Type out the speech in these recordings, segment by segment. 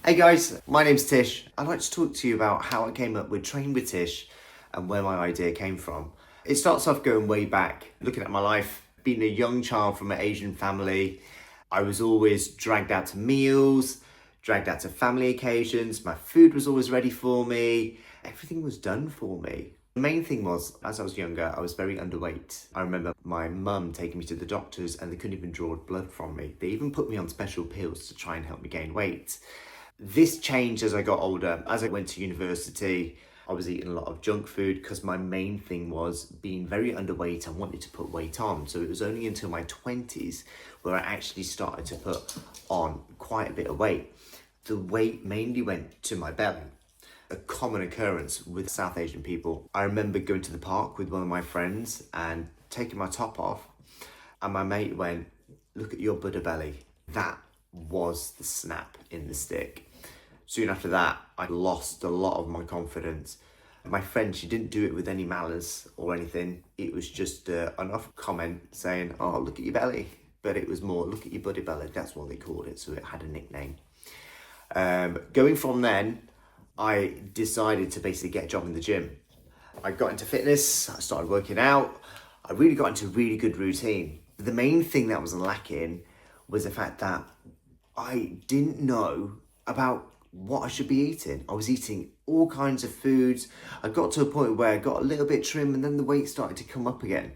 Hey guys, my name's Tish. I'd like to talk to you about how I came up with Train with Tish and where my idea came from. It starts off going way back, looking at my life, being a young child from an Asian family. I was always dragged out to meals, dragged out to family occasions. My food was always ready for me. Everything was done for me. The main thing was, as I was younger, I was very underweight. I remember my mum taking me to the doctors and they couldn't even draw blood from me. They even put me on special pills to try and help me gain weight. This changed as I got older. As I went to university, I was eating a lot of junk food because my main thing was being very underweight and wanted to put weight on. So it was only until my 20s where I actually started to put on quite a bit of weight. The weight mainly went to my belly. A common occurrence with South Asian people. I remember going to the park with one of my friends and taking my top off, and my mate went, "Look at your Buddha belly." That was the snap in the stick. Soon after that, I lost a lot of my confidence. My friend, she didn't do it with any malice or anything. It was just an off comment saying, "Oh, look at your belly." But it was more, "Look at your Buddha belly." That's what they called it, so it had a nickname. Going from then, I decided to basically get a job in the gym. I got into fitness, I started working out, I really got into a really good routine. The main thing that was lacking was the fact that I didn't know about what I should be eating. I was eating all kinds of foods. I got to a point where I got a little bit trim and then the weight started to come up again.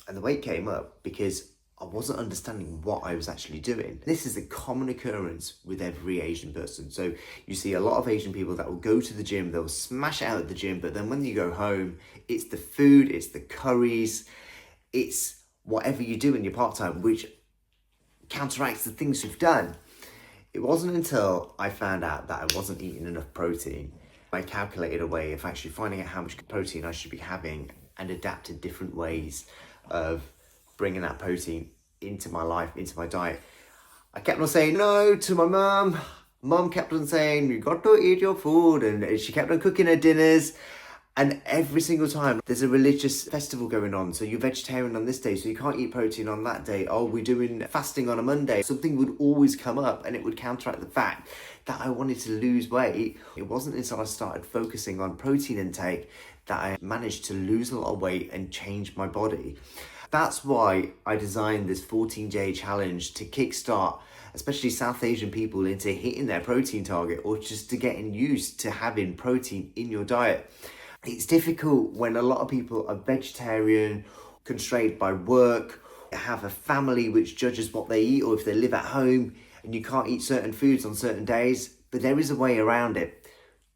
And the weight came up because I wasn't understanding what I was actually doing. This is a common occurrence with every Asian person. So you see a lot of Asian people that will go to the gym, they'll smash it out at the gym, but then when you go home, it's the food, it's the curries, it's whatever you do in your part-time, which counteracts the things you've done. It wasn't until I found out that I wasn't eating enough protein, I calculated a way of actually finding out how much protein I should be having and adapted different ways of bringing that protein into my life, into my diet. I kept on saying no to my mum. Mum kept on saying, "You got to eat your food," and she kept on cooking her dinners. And every single time there's a religious festival going on, so you're vegetarian on this day, so you can't eat protein on that day. Oh, we're doing fasting on a Monday. Something would always come up and it would counteract the fact that I wanted to lose weight. It wasn't until I started focusing on protein intake that I managed to lose a lot of weight and change my body. That's why I designed this 14-day challenge to kickstart especially South Asian people into hitting their protein target or just to getting used to having protein in your diet. It's difficult when a lot of people are vegetarian, constrained by work, have a family which judges what they eat, or if they live at home and you can't eat certain foods on certain days, but there is a way around it.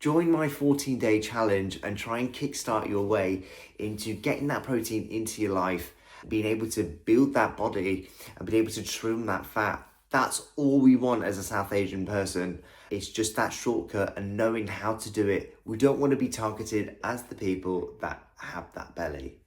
Join my 14-day challenge and try and kickstart your way into getting that protein into your life, being able to build that body and being able to trim that fat. That's all we want as a South Asian person. It's just that shortcut and knowing how to do it. We don't want to be targeted as the people that have that belly.